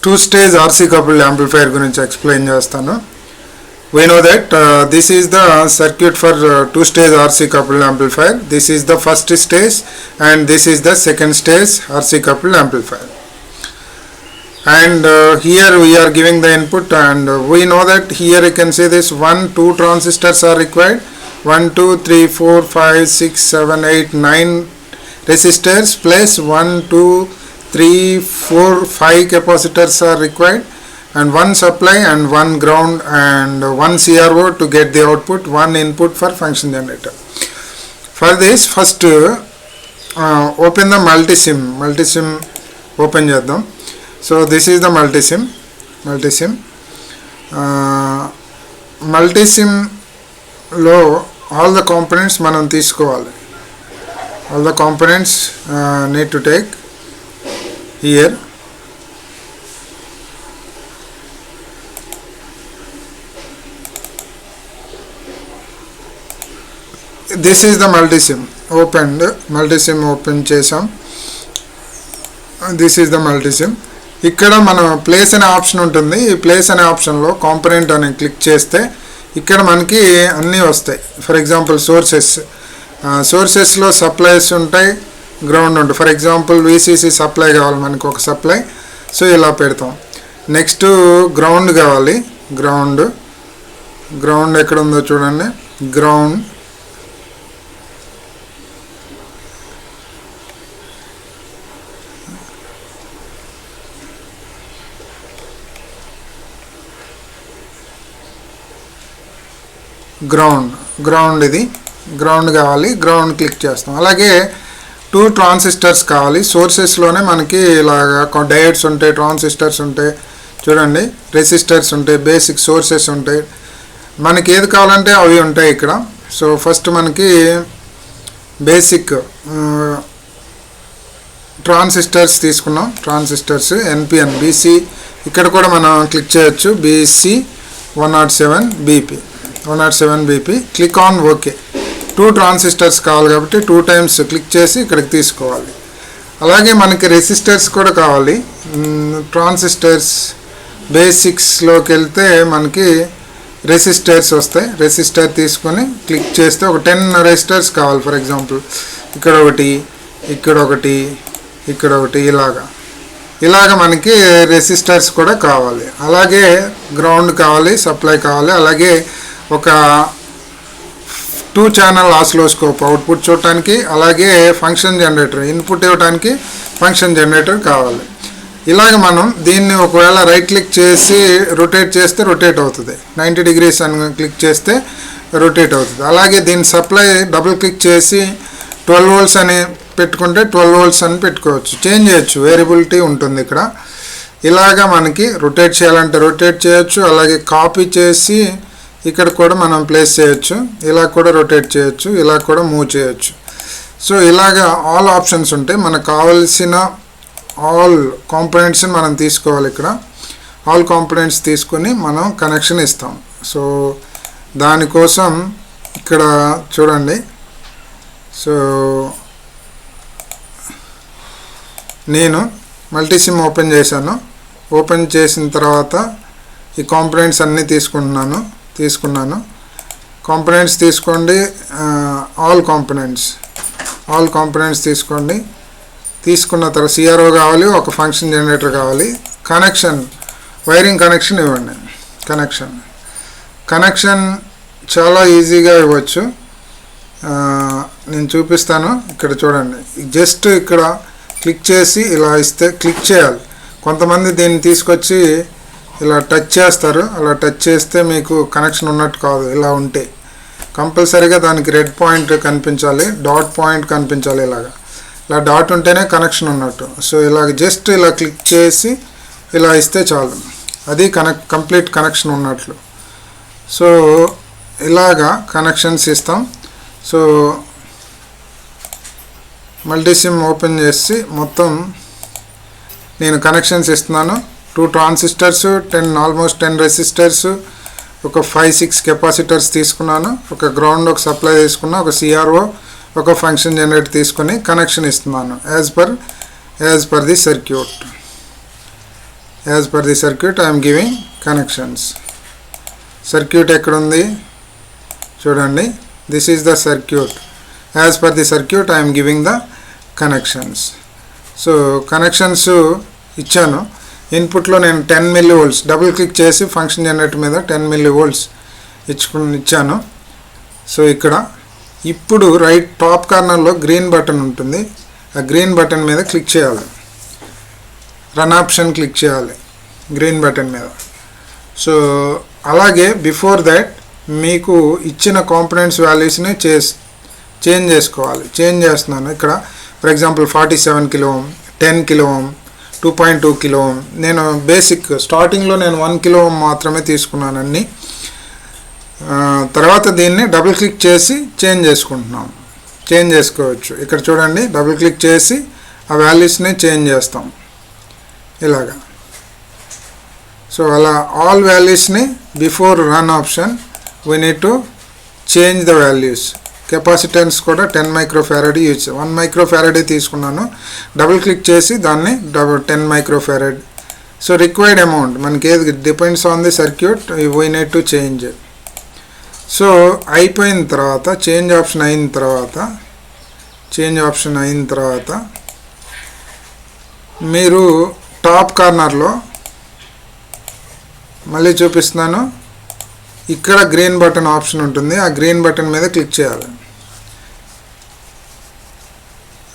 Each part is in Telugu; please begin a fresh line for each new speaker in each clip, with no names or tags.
two-stage RC coupled amplifier గురించి ఎక్స్ప్లెయిన్ చేస్తాను. We know that this is the circuit for two-stage RC coupled amplifier. This is the first stage and this is the second stage RC coupled amplifier. And here we are giving the input, and we know that here you can see this 2 transistors are required. 1 2 3 4 5 6 7 8 9 resistors plus 1 2 3 4 5 capacitors are required, and 1 supply and 1 ground and 1 CRO to get the output, 1 input for function generator. For this, first open the multisim open చేద్దాం. So this is the multisim లో all the components మనం తీసుకోవాలి. All the components need to take here. This is the multisim open చేసాం. This is the multisim. ఇక్కడ మనం ప్లేస్ అనే ఆప్షన్ ఉంటుంది. ఈ ప్లేస్ అనే ఆప్షన్లో కాంపోనెంట్ అని క్లిక్ చేస్తే ఇక్కడ మనకి అన్నీ వస్తాయి. ఫర్ ఎగ్జాంపుల్ సోర్సెస్లో సప్లైస్ ఉంటాయి, గ్రౌండ్ ఉంటుంది. ఫర్ ఎగ్జాంపుల్ VCC సప్లై కావాలి మనకు ఒక సప్లై, సో ఇలా పెడతాం. నెక్స్ట్ గ్రౌండ్ కావాలి. గ్రౌండ్ ఎక్కడ ఉందో చూడండి. గ్రౌండ్ ఇది గ్రౌండ్ కావాలి. గ్రౌండ్ క్లిక్ చేస్తాం. అలాగే 2 ట్రాన్సిస్టర్స్ కావాలి. సోర్సెస్లోనే మనకి ఇలాగ డయోడ్స్ ఉంటాయి, ట్రాన్సిస్టర్స్ ఉంటాయి, చూడండి, రెసిస్టర్స్ ఉంటాయి, బేసిక్ సోర్సెస్ ఉంటాయి. మనకి ఏది కావాలంటే అవి ఉంటాయి ఇక్కడ. సో ఫస్ట్ మనకి బేసిక్ ట్రాన్సిస్టర్స్ తీసుకున్నాం. ట్రాన్సిస్టర్స్ NPN BC ఇక్కడ కూడా మనం క్లిక్ చేయొచ్చు. BC 107 BP click on okay. 2 transistors కావాలి కాబట్టి 2 టైమ్స్ క్లిక్ చేసి ఇక్కడికి తీసుకోవాలి. అలాగే మనకి రెసిస్టర్స్ కూడా కావాలి. ట్రాన్సిస్టర్స్ బేసిక్స్లోకి వెళ్తే మనకి రెసిస్టర్స్ వస్తాయి. రెసిస్టర్ తీసుకొని క్లిక్ చేస్తే ఒక 10 రెసిస్టర్స్ కావాలి. ఫర్ ఎగ్జాంపుల్ ఇక్కడ ఒకటి ఇలాగ మనకి రెసిస్టర్స్ కూడా కావాలి. అలాగే గ్రౌండ్ కావాలి, సప్లై కావాలి. అలాగే ఒక 2 ఛానల్ ఆసిలోస్కోప్ అవుట్పుట్ చూడటానికి, అలాగే ఫంక్షన్ జనరేటర్ ఇన్పుట్ ఇవ్వడానికి ఫంక్షన్ జనరేటర్ కావాలి. ఇలాగ మనం దీన్ని ఒకవేళ రైట్ క్లిక్ చేసి రొటేట్ చేస్తే రొటేట్ అవుతుంది. 90 degrees అని క్లిక్ చేస్తే రొటేట్ అవుతుంది. అలాగే దీని సప్లై డబుల్ క్లిక్ చేసి 12 volts అని పెట్టుకుంటే 12 volts అని పెట్టుకోవచ్చు, చేంజ్ చేయొచ్చు, వేరియబిలిటీ ఉంటుంది ఇక్కడ. ఇలాగ మనకి రొటేట్ చేయాలంటే రొటేట్ చేయొచ్చు. అలాగే కాపీ చేసి ఇక్కడ కూడా మనం ప్లేస్ చేయొచ్చు. ఇలా కూడా రొటేట్ చేయొచ్చు, ఇలా కూడా మూవ్ చేయొచ్చు. సో ఇలాగ ఆల్ ఆప్షన్స్ ఉంటాయి. మనకు కావాల్సిన ఆల్ కాంపోనెంట్స్ని మనం తీసుకోవాలి. ఇక్కడ ఆల్ కాంపోనెంట్స్ తీసుకొని మనం కనెక్షన్ ఇస్తాం. సో దానికోసం ఇక్కడ చూడండి. సో నేను మల్టీసిమ్ ఓపెన్ చేశాను. ఓపెన్ చేసిన తర్వాత ఈ కాంపోనెంట్స్ అన్నీ తీసుకున్నాను. కాంపోనెంట్స్ తీసుకోండి. ఆల్ కాంపోనెంట్స్ తీసుకోండి. తీసుకున్న తర్వాత CRO కావాలి, ఒక ఫంక్షన్ జనరేటర్ కావాలి. వైరింగ్ కనెక్షన్ ఇవ్వండి. కనెక్షన్ చాలా ఈజీగా ఇవ్వచ్చు. నేను చూపిస్తాను. ఇక్కడ చూడండి, జస్ట్ ఇక్కడ క్లిక్ చేసి ఇలా ఇస్తే క్లిక్ చేయాలి. కొంతమంది దీన్ని తీసుకొచ్చి ఇలా టచ్ చేస్తారు. అలా టచ్ చేస్తే మీకు కనెక్షన్ ఉన్నట్టు కాదు. ఇలా ఉంటే కంపల్సరీగా దానికి రెడ్ పాయింట్ కనిపించాలి, డాట్ పాయింట్ కనిపించాలి. ఇలా డాట్ ఉంటేనే కనెక్షన్ ఉన్నట్టు. సో ఇలాగ జస్ట్ ఇలా క్లిక్ చేసి ఇలా ఇస్తే చాలు, అది కంప్లీట్ కనెక్షన్ ఉన్నట్లు. సో ఇలాగా కనెక్షన్స్ ఇస్తాం. సో మల్టీసిమ్ ఓపెన్ చేసి మొత్తం నేను కనెక్షన్స్ ఇస్తున్నాను. 2 ట్రాన్సిస్టర్స్, ఆల్మోస్ట్ 10 రెసిస్టర్స్, ఒక 5-6 కెపాసిటర్స్ తీసుకున్నాను. ఒక గ్రౌండ్, ఒక సప్లై తీసుకున్నా, ఒక CRO, ఒక ఫంక్షన్ జనరేటర్ తీసుకొని కనెక్షన్ ఇస్తున్నాను as per the circuit. As per the circuit I'm giving connections. Circuit ఎక్కడుంది చూడండి, this is the circuit. As per the circuit I'm giving the connections. So connections ఇచ్చాను. ఇన్పుట్లో నేను 10 mV డబుల్ క్లిక్ చేసి ఫంక్షన్ జనరేటర్ మీద 10 mV ఇచ్చాను. సో ఇక్కడ ఇప్పుడు రైట్ టాప్ కార్నర్లో గ్రీన్ బటన్ ఉంటుంది. ఆ గ్రీన్ బటన్ మీద క్లిక్ చేయాలి. రన్ ఆప్షన్ క్లిక్ చేయాలి గ్రీన్ బటన్ మీద. సో అలాగే బిఫోర్ దాట్ మీకు ఇచ్చిన కాంపోనెంట్స్ వాల్యూస్ని చేంజ్ చేసుకోవాలి. చేంజ్ చేస్తున్నాను ఇక్కడ. For example 47 kilo ohm, 10 kilo ohm, 2.2 kilo ohm. నేను బేసిక్ స్టార్టింగ్లో నేను 1 kilo ohm మాత్రమే తీసుకున్నాను అన్ని. తర్వాత దీన్ని డబుల్ క్లిక్ చేసి చేంజ్ చేసుకుంటున్నాం. చేంజ్ చేసుకోవచ్చు. ఇక్కడ చూడండి, డబుల్ క్లిక్ చేసి ఆ వాల్యూస్ని చేంజ్ చేస్తాం ఇలాగా. సో అలా ఆల్ వాల్యూస్ని before run option we need to change the values. Capacitance కూడా 10 microfarad యూజ్ 1 microfarad తీసుకున్నాను. డబుల్ క్లిక్ చేసి దాన్ని 10 microfarad. సో రిక్వైర్డ్ అమౌంట్ మనకి ఏది depends on the circuit we need to change. So అయిపోయిన తర్వాత చేంజ్ ఆప్షన్ అయిన తర్వాత మీరు టాప్ కార్నర్లో మళ్ళీ చూపిస్తున్నాను. ఇక్కడ గ్రీన్ బటన్ ఆప్షన్ ఉంటుంది. ఆ గ్రీన్ బటన్ మీద క్లిక్ చేయాలి.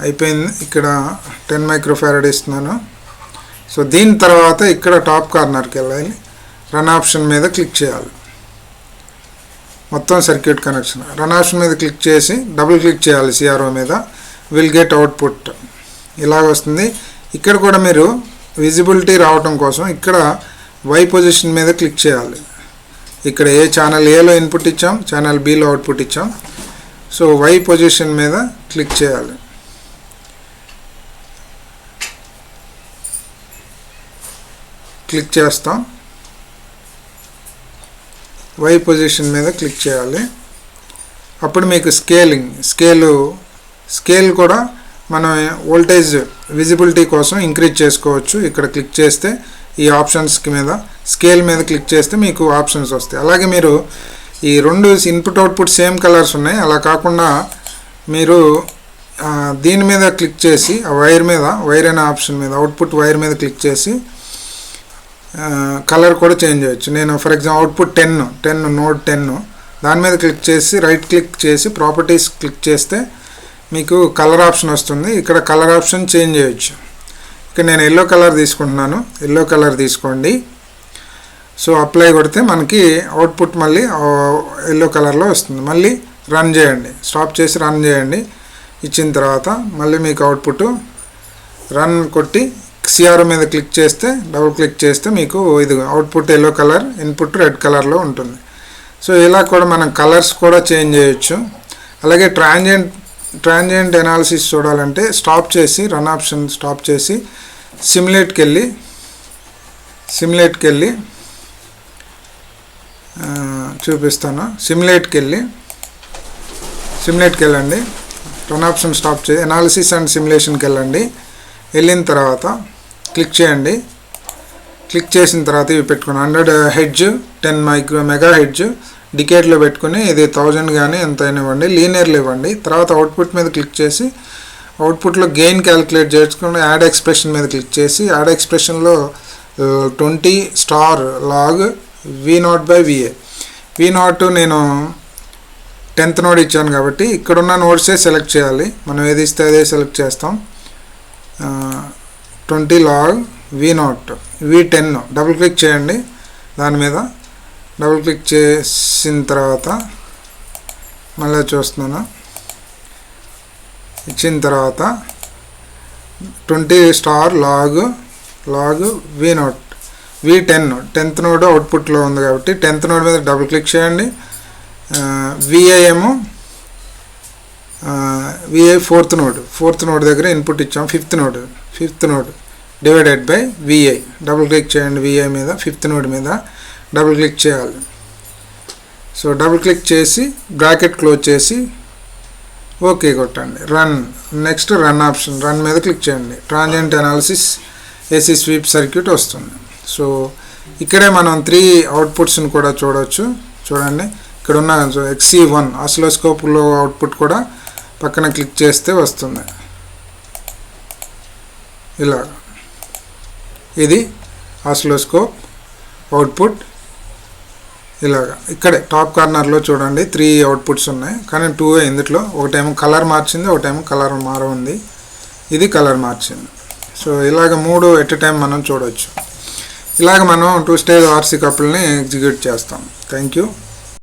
అయిపోయింది. ఇక్కడ 10 microfarad ఇస్తున్నాను. సో దీని తర్వాత ఇక్కడ టాప్ కార్నర్కి వెళ్ళాలి. రన్ ఆప్షన్ మీద క్లిక్ చేయాలి. మొత్తం సర్క్యూట్ కనెక్షన్. రన్ ఆప్షన్ మీద క్లిక్ చేసి డబుల్ క్లిక్ చేయాలి CRO మీద. విల్ గెట్ అవుట్పుట్ ఇలాగ వస్తుంది. ఇక్కడ కూడా మీరు విజిబిలిటీ రావటం కోసం ఇక్కడ వై పొజిషన్ మీద క్లిక్ చేయాలి. ఇక్కడ ఛానల్ ఏలో ఇన్పుట్ ఇచ్చాం, ఛానల్ బిలో అవుట్పుట్ ఇచ్చాం. సో వై పొజిషన్ మీద క్లిక్ చేయాలి. క్లిక్ చేస్తాం. వై పొజిషన్ మీద క్లిక్ చేయాలి. అప్పుడు మీకు స్కేల్ కూడా మనం వోల్టేజ్ విజిబిలిటీ కోసం ఇంక్రీజ్ చేసుకోవచ్చు. ఇక్కడ క్లిక్ చేస్తే ఈ ఆప్షన్స్కి మీద స్కేల్ మీద క్లిక్ చేస్తే మీకు ఆప్షన్స్ వస్తాయి. అలాగే మీరు ఈ రెండు ఇన్పుట్ అవుట్పుట్ సేమ్ కలర్స్ ఉన్నాయి. అలా కాకుండా మీరు దీని మీద క్లిక్ చేసి ఆ వైర్ అనే ఆప్షన్ మీద అవుట్పుట్ వైర్ మీద క్లిక్ చేసి కలర్ కూడా చేంజ్ చేయొచ్చు. నేను ఫర్ ఎగ్జాంపుల్ అవుట్పుట్ 10 నోడ్ 10 దాని మీద క్లిక్ చేసి రైట్ క్లిక్ చేసి ప్రాపర్టీస్ క్లిక్ చేస్తే మీకు కలర్ ఆప్షన్ వస్తుంది. ఇక్కడ కలర్ ఆప్షన్ చేంజ్ చేయొచ్చు. ఇక్కడ నేను ఎల్లో కలర్ తీసుకుంటున్నాను. ఎల్లో కలర్ తీసుకోండి. సో అప్లై కొడితే మనకి అవుట్పుట్ మళ్ళీ ఎల్లో కలర్లో వస్తుంది. మళ్ళీ రన్ చేయండి. స్టాప్ చేసి రన్ చేయండి. ఇచ్చిన తర్వాత మళ్ళీ మీకు అవుట్పుట్ రన్ కొట్టి CRO మీద క్లిక్ చేస్తే డబుల్ క్లిక్ చేస్తే మీకు ఇది output yellow colour, input red కలర్లో ఉంటుంది. సో ఇలా కూడా మనం కలర్స్ కూడా చేంజ్ చేయొచ్చు. అలాగే ట్రాన్సియంట్ ఎనాలిసిస్ చూడాలంటే స్టాప్ చేసి రన్ ఆప్షన్ స్టాప్ చేసి సిమ్యులేట్కి వెళ్ళి చూపిస్తాను. సిమ్యులేట్కి వెళ్ళండి. రన్ ఆప్షన్ స్టాప్ చేసి ఎనాలిసిస్ అండ్ సిమ్యులేషన్కి వెళ్ళండి. వెళ్ళిన తర్వాత క్లిక్ చేయండి. క్లిక్ చేసిన తర్వాత ఇవి పెట్టుకుని 100 Hz 10 MHz డికేట్లో పెట్టుకుని ఇది 1000 కానీ ఎంతైనా ఇవ్వండి. లీనియర్లు ఇవ్వండి. తర్వాత అవుట్పుట్ మీద క్లిక్ చేసి అవుట్పుట్లో గెయిన్ క్యాలిక్యులేట్ చేసుకుని యాడ్ ఎక్స్ప్రెషన్ మీద క్లిక్ చేసి యాడ్ ఎక్స్ప్రెషన్లో 20 స్టార్ లాగ్ V0/VA. V0 నేను 10th నోడ్ ఇచ్చాను కాబట్టి ఇక్కడున్న నోడ్సే సెలెక్ట్ చేయాలి. మనం ఏది ఇస్తే అదే సెలెక్ట్ చేస్తాం. 20 log V0 V10 double click చేయండి. దాని మీద డబుల్ క్లిక్ చేసిన తర్వాత మళ్ళీ చూస్తున్నాను. ఇచ్చిన తర్వాత 20 star log V0 V10 10th node అవుట్పుట్లో ఉంది కాబట్టి 10th నోడ్ మీద డబుల్ క్లిక్ చేయండి. VA ఏమో VA ఫోర్త్ నోడ్ దగ్గర ఇన్పుట్ ఇచ్చాం. Fifth node divided by VI double click చేయండి. VI మీద 5th నోడ్ మీద డబుల్ క్లిక్ చేయాలి. సో డబుల్ క్లిక్ చేసి బ్రాకెట్ క్లోజ్ చేసి ఓకే కొట్టండి. నెక్స్ట్ రన్ ఆప్షన్ రన్ మీద క్లిక్ చేయండి. Transient analysis AC sweep circuit వస్తుంది. సో ఇక్కడే మనం 3 అవుట్పుట్స్ని కూడా చూడవచ్చు. చూడండి ఇక్కడ ఉన్న XC1 ఆసిలోస్కోప్లో అవుట్పుట్ కూడా పక్కన క్లిక్ చేస్తే వస్తుంది. ఇలా ఇది ఆసిలోస్కోప్ అవుట్పుట్. ఇలాగా ఇక్కడే టాప్ కార్నర్లో చూడండి 3 అవుట్పుట్స్ ఉన్నాయి, కానీ 2 ఇందులో ఒకటేమో కలర్ మార్చింది, ఒకటేమో కలర్ మారింది, ఇది కలర్ మార్చింది. సో ఇలాగ 3 ఎట్ ఎ టైం మనం చూడవచ్చు. ఇలాగ మనం 2 స్టేజ్ RC కపుల్ని ఎగ్జిక్యూట్ చేస్తాం. Thank you.